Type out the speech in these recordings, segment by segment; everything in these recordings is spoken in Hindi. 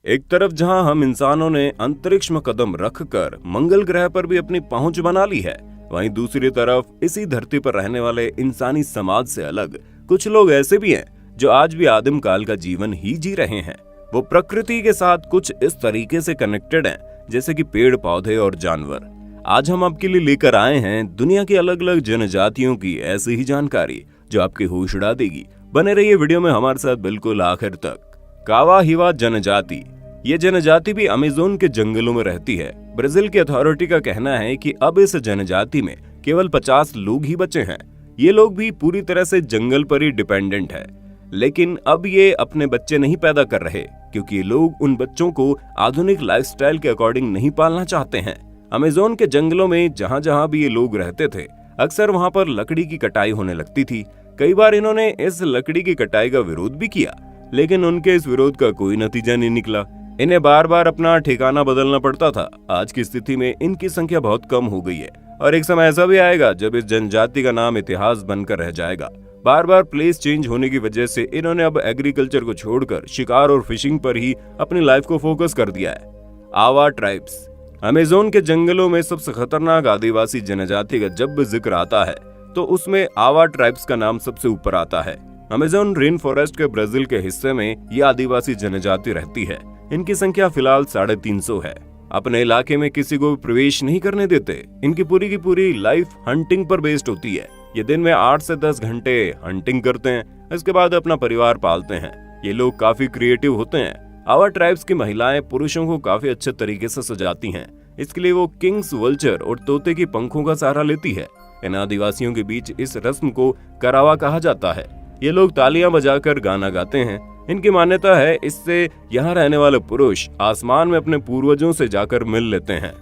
एक तरफ जहां हम इंसानों ने अंतरिक्ष में कदम रखकर मंगल ग्रह पर भी अपनी पहुंच बना ली है, वहीं दूसरी तरफ इसी धरती पर रहने वाले इंसानी समाज से अलग कुछ लोग ऐसे भी हैं जो आज भी आदिम काल का जीवन ही जी रहे हैं। वो प्रकृति के साथ कुछ इस तरीके से कनेक्टेड हैं जैसे कि पेड़ पौधे और जानवर। आज हम आपके लिए लेकर आए हैं दुनिया की अलग अलग जनजातियों की ऐसी ही जानकारी जो आपकी होश उड़ा देगी। बने रहिए वीडियो में हमारे साथ बिल्कुल आखिर तक। कावाहिवा जनजाति, ये जनजाति भी अमेज़न के जंगलों में रहती है। ब्राजील की अथॉरिटी का कहना है कि अब इस जनजाति में केवल 50 लोग ही बचे हैं। ये लोग भी पूरी तरह से जंगल पर ही डिपेंडेंट है, लेकिन अब ये अपने बच्चे नहीं पैदा कर रहे क्योंकि ये लोग उन बच्चों को आधुनिक लाइफस्टाइल के अकॉर्डिंग नहीं पालना चाहते हैं। अमेज़न के जंगलों में जहां जहां भी ये लोग रहते थे, अक्सर वहां पर लकड़ी की कटाई होने लगती थी। कई बार इन्होंने इस लकड़ी की कटाई का विरोध भी किया, लेकिन उनके इस विरोध का कोई नतीजा नहीं निकला। इन्हें बार बार अपना ठिकाना बदलना पड़ता था। आज की स्थिति में इनकी संख्या बहुत कम हो गई है और एक समय ऐसा भी आएगा जब इस जनजाति का नाम इतिहास बनकर रह जाएगा। बार बार प्लेस चेंज होने की वजह से इन्होंने अब एग्रीकल्चर को छोड़कर शिकार और फिशिंग पर ही अपनी लाइफ को फोकस कर दिया है। आवा ट्राइब्स, अमेज़न के जंगलों में सबसे खतरनाक आदिवासी जनजाति का जब भी जिक्र आता है तो उसमें आवा ट्राइब्स का नाम सबसे ऊपर आता है। अमेज़न रेन फॉरेस्ट के ब्राजील के हिस्से में यह आदिवासी जनजाति रहती है। इनकी संख्या फिलहाल 350 है। अपने इलाके में किसी को प्रवेश नहीं करने देते। इनकी पूरी की पूरी लाइफ हंटिंग पर बेस्ड होती है। ये दिन में 8 से 10 घंटे हंटिंग करते हैं, इसके बाद अपना परिवार पालते हैं। ये लोग काफी क्रिएटिव होते हैं। आवा ट्राइब्स की महिलाएं पुरुषों को काफी अच्छे तरीके से सजाती हैं। इसके लिए वो किंग्स वल्चर और तोते की पंखों का सहारा लेती है। इन आदिवासियों के बीच इस रस्म को करावा कहा जाता है। ये लोग तालियां बजाकर गाना गाते हैं। इनकी मान्यता है इससे यहाँ रहने वाले पुरुष आसमान में अपने पूर्वजों से जाकर मिल लेते हैं।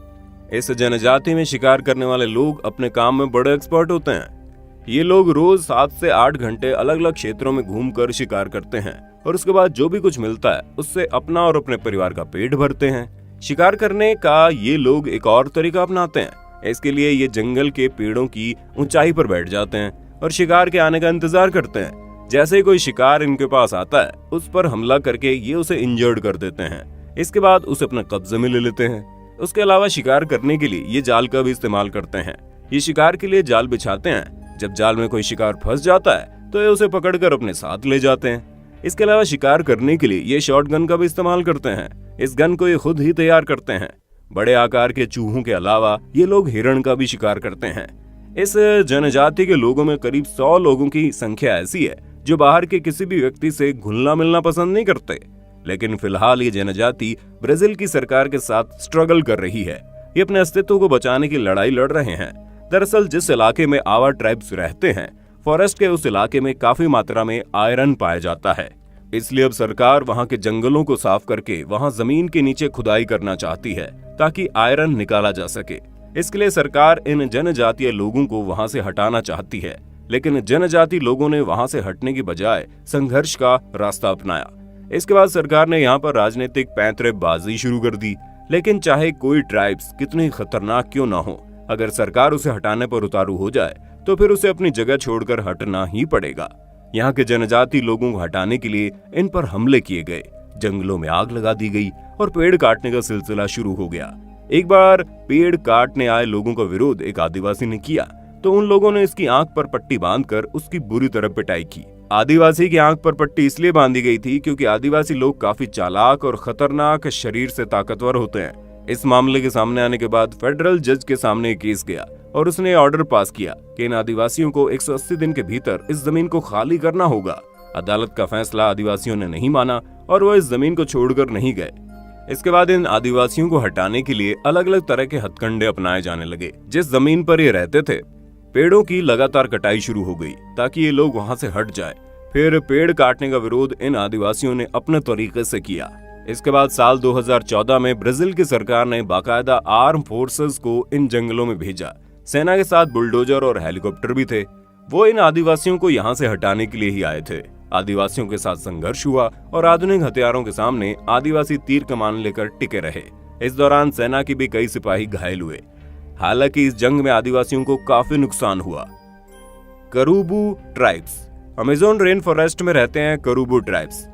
इस जनजाति में शिकार करने वाले लोग अपने काम में बड़े एक्सपर्ट होते हैं। ये लोग रोज 7 से 8 घंटे अलग अलग क्षेत्रों में घूमकर शिकार करते हैं और उसके बाद जो भी कुछ मिलता है उससे अपना और अपने परिवार का पेट भरते हैं। शिकार करने का ये लोग एक और तरीका अपनाते हैं। इसके लिए ये जंगल के पेड़ों की ऊंचाई पर बैठ जाते हैं और शिकार के आने का इंतजार करते हैं। जैसे ही कोई शिकार इनके पास आता है उस पर हमला करके ये उसे इंजर्ड कर देते हैं। इसके बाद उसे अपने कब्जे में ले लेते हैं। उसके अलावा शिकार करने के लिए ये जाल का भी इस्तेमाल करते हैं। ये शिकार के लिए जाल बिछाते हैं। जब जाल में कोई शिकार फंस जाता है तो ये उसे पकड़कर अपने साथ ले जाते हैं। इसके अलावा शिकार करने के लिए ये शॉटगन का भी इस्तेमाल करते हैं। इस गन को ये खुद ही तैयार करते हैं। बड़े आकार के चूहों के अलावा ये लोग हिरण का भी शिकार करते हैं। इस जनजाति के लोगों में करीब 100 लोगों की संख्या ऐसी है जो बाहर के किसी भी व्यक्ति से घुलना मिलना पसंद नहीं करते। लेकिन फिलहाल ये जनजाति ब्राजील की सरकार के साथ स्ट्रगल कर रही है। ये अपने अस्तित्व को बचाने की लड़ाई लड़ रहे हैं। दरअसल जिस इलाके में आवा ट्राइब्स रहते हैं, फॉरेस्ट के उस इलाके में काफी मात्रा में आयरन पाया जाता है। इसलिए अब सरकार वहां के जंगलों को साफ करके वहां जमीन के नीचे खुदाई करना चाहती है ताकि आयरन निकाला जा सके। इसके लिए सरकार इन जनजातीय लोगों को वहां से हटाना चाहती है, लेकिन जनजाति लोगों ने वहां से हटने की बजाय संघर्ष का रास्ता अपनाया। इसके बाद सरकार ने यहाँ पर राजनीतिक पैंतरेबाजी शुरू कर दी। लेकिन चाहे कोई ट्राइब्स कितनी खतरनाक क्यों ना हो, अगर सरकार उसे हटाने पर उतारू हो जाए तो फिर उसे अपनी जगह छोड़कर हटना ही पड़ेगा। यहाँ के जनजाति लोगों को हटाने के लिए इन पर हमले किए गए, जंगलों में आग लगा दी गई और पेड़ काटने का सिलसिला शुरू हो गया। एक बार पेड़ काटने आए लोगों का विरोध एक आदिवासी ने किया तो उन लोगों ने इसकी आंख पर पट्टी बांधकर उसकी बुरी तरह पिटाई की। आदिवासी की आंख पर पट्टी इसलिए बांधी गई थी क्योंकि आदिवासी लोग काफी चालाक और खतरनाक शरीर से ताकतवर होते हैं। इस मामले के सामने आने के बाद फेडरल जज के सामने केस गया और उसने ऑर्डर पास किया कि इन आदिवासियों को 180 दिन के भीतर इस जमीन को खाली करना होगा। अदालत का फैसला आदिवासियों ने नहीं माना और वो इस जमीन को छोड़कर नहीं गए। इसके बाद इन आदिवासियों को हटाने के लिए अलग अलग तरह के हथकंडे अपनाए जाने लगे। जिस जमीन पर ये रहते थे, पेड़ों की लगातार कटाई शुरू हो गई ताकि ये लोग वहां से हट जाए। फिर पेड़ काटने का विरोध इन आदिवासियों ने अपने तरीके से किया। इसके बाद साल 2014 में ब्राजील की सरकार ने बाकायदा आर्म फोर्सेस को इन जंगलों में भेजा। सेना के साथ बुलडोजर और हेलीकॉप्टर भी थे। वो इन आदिवासियों को यहाँ से हटाने के लिए ही आए थे। आदिवासियों के साथ संघर्ष हुआ और आधुनिक हथियारों के सामने आदिवासी तीर कमान लेकर टिके रहे। इस दौरान सेना के भी कई सिपाही घायल हुए। हालांकि इस जंग में आदिवासियों को काफी नुकसान हुआ। करूबू ट्राइब्स, अमेज़न रेन फॉरेस्ट में रहते हैं करूबू ट्राइब्स।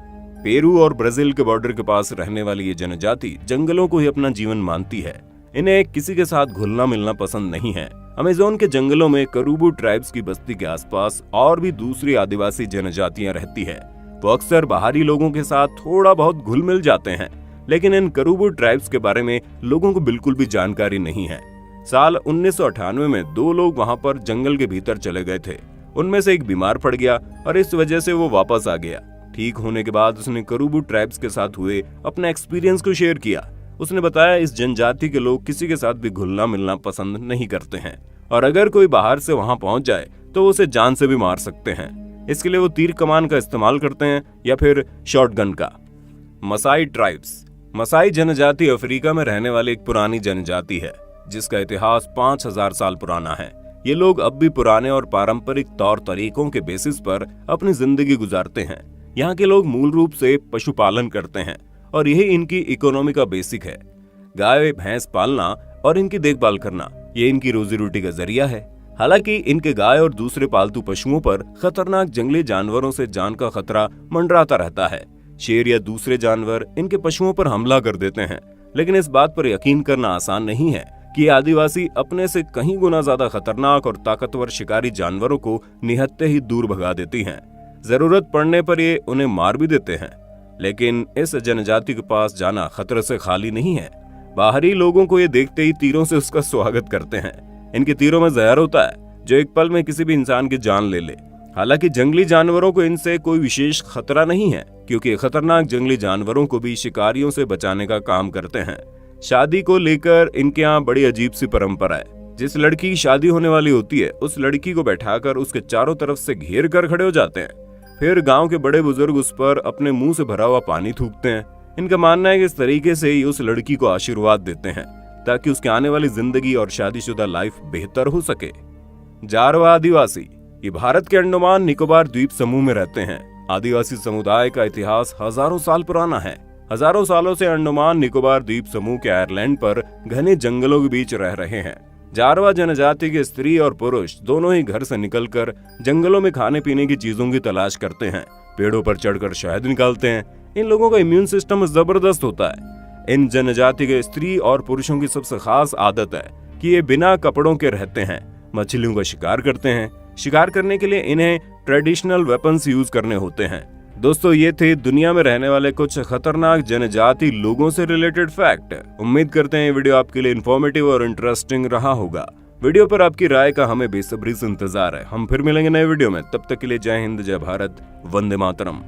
पेरू और ब्राजील के बॉर्डर के पास रहने वाली ये जनजाति जंगलों को ही अपना जीवन मानती है। इन्हें किसी के साथ घुलना मिलना पसंद नहीं है। अमेज़न के जंगलों में करूबू ट्राइब्स की बस्ती के आसपास और भी दूसरी आदिवासी जनजातियां रहती है। वो अक्सर बाहरी लोगों के साथ थोड़ा बहुत घुल मिल जाते हैं, लेकिन इन करूबू ट्राइब्स के बारे में लोगों को बिल्कुल भी जानकारी नहीं है। साल 1998 में 2 लोग वहां पर जंगल के भीतर चले गए थे। उनमें से एक बीमार पड़ गया और इस वजह से वो वापस आ गया। ठीक होने के बाद उसने करूबू ट्राइब्स के साथ हुए अपने एक्सपीरियंस को शेयर किया। उसने बताया इस जनजाति के लोग किसी के साथ भी घुलना मिलना पसंद नहीं करते हैं और अगर कोई बाहर से वहां पहुंच जाए तो उसे जान से भी मार सकते हैं। इसके लिए वो तीर कमान का इस्तेमाल करते हैं या फिर शॉटगन का। मसाई ट्राइब्स। मसाई जनजाति अफ्रीका में रहने वाली एक पुरानी जनजाति है जिसका इतिहास 5000 साल पुराना है। ये लोग अब भी पुराने और पारंपरिक तौर तरीकों के बेसिस पर अपनी जिंदगी गुजारते हैं। यहाँ के लोग मूल रूप से पशुपालन करते हैं और यही इनकी इकोनॉमी का बेसिक है। गाय भैंस पालना और इनकी देखभाल करना ये इनकी रोजी रोटी का जरिया है। हालांकि इनके गाय और दूसरे पालतू पशुओं पर खतरनाक जंगली जानवरों से जान का खतरा मंडराता रहता है। शेर या दूसरे जानवर इनके पशुओं पर हमला कर देते हैं, लेकिन इस बात पर यकीन करना आसान नहीं है कि आदिवासी अपने से कहीं गुना ज्यादा खतरनाक और ताकतवर शिकारी जानवरों को निहत्ते ही दूर भगा देती हैं। जरूरत पड़ने पर ये उन्हें मार भी देते हैं। लेकिन इस जनजाति के पास जाना खतरे से खाली नहीं है। बाहरी लोगों को ये देखते ही तीरों से उसका स्वागत करते हैं। इनके तीरों में जहर होता है जो एक पल में किसी भी इंसान की जान ले ले। हालांकि जंगली जानवरों को इनसे कोई विशेष खतरा नहीं है, क्योंकि खतरनाक जंगली जानवरों को भी शिकारियों से बचाने का काम करते हैं। शादी को लेकर इनके यहाँ बड़ी अजीब सी परंपरा है। जिस लड़की की शादी होने वाली होती है उस लड़की को बैठाकर उसके चारों तरफ से घेर कर खड़े हो जाते हैं। फिर गांव के बड़े बुजुर्ग उस पर अपने मुंह से भरा हुआ पानी थूकते हैं। इनका मानना है कि इस तरीके से ही उस लड़की को आशीर्वाद देते हैं ताकि उसकी आने वाली जिंदगी और शादीशुदा लाइफ बेहतर हो सके। जारवा आदिवासी। ये भारत के अंडमान निकोबार द्वीप समूह में रहते हैं। आदिवासी समुदाय का इतिहास हजारों साल पुराना है। हजारों सालों से अंडमान निकोबार द्वीप समूह के आयरलैंड पर घने जंगलों के बीच रह रहे हैं। जारवा जनजाति के स्त्री और पुरुष दोनों ही घर से निकलकर जंगलों में खाने पीने की चीजों की तलाश करते हैं। पेड़ों पर चढ़कर शहद निकालते हैं। इन लोगों का इम्यून सिस्टम जबरदस्त होता है। इन जनजाति के स्त्री और पुरुषों की सबसे खास आदत है कि ये बिना कपड़ों के रहते हैं। मछलियों का शिकार करते हैं। शिकार करने के लिए इन्हें ट्रेडिशनल वेपन्स यूज करने होते हैं। दोस्तों, ये थे दुनिया में रहने वाले कुछ खतरनाक जनजाति लोगों से रिलेटेड फैक्ट। उम्मीद करते हैं ये वीडियो आपके लिए इन्फॉर्मेटिव और इंटरेस्टिंग रहा होगा। वीडियो पर आपकी राय का हमें बेसब्री से इंतजार है। हम फिर मिलेंगे नए वीडियो में। तब तक के लिए जय हिंद, जय भारत, वंदे मातरम।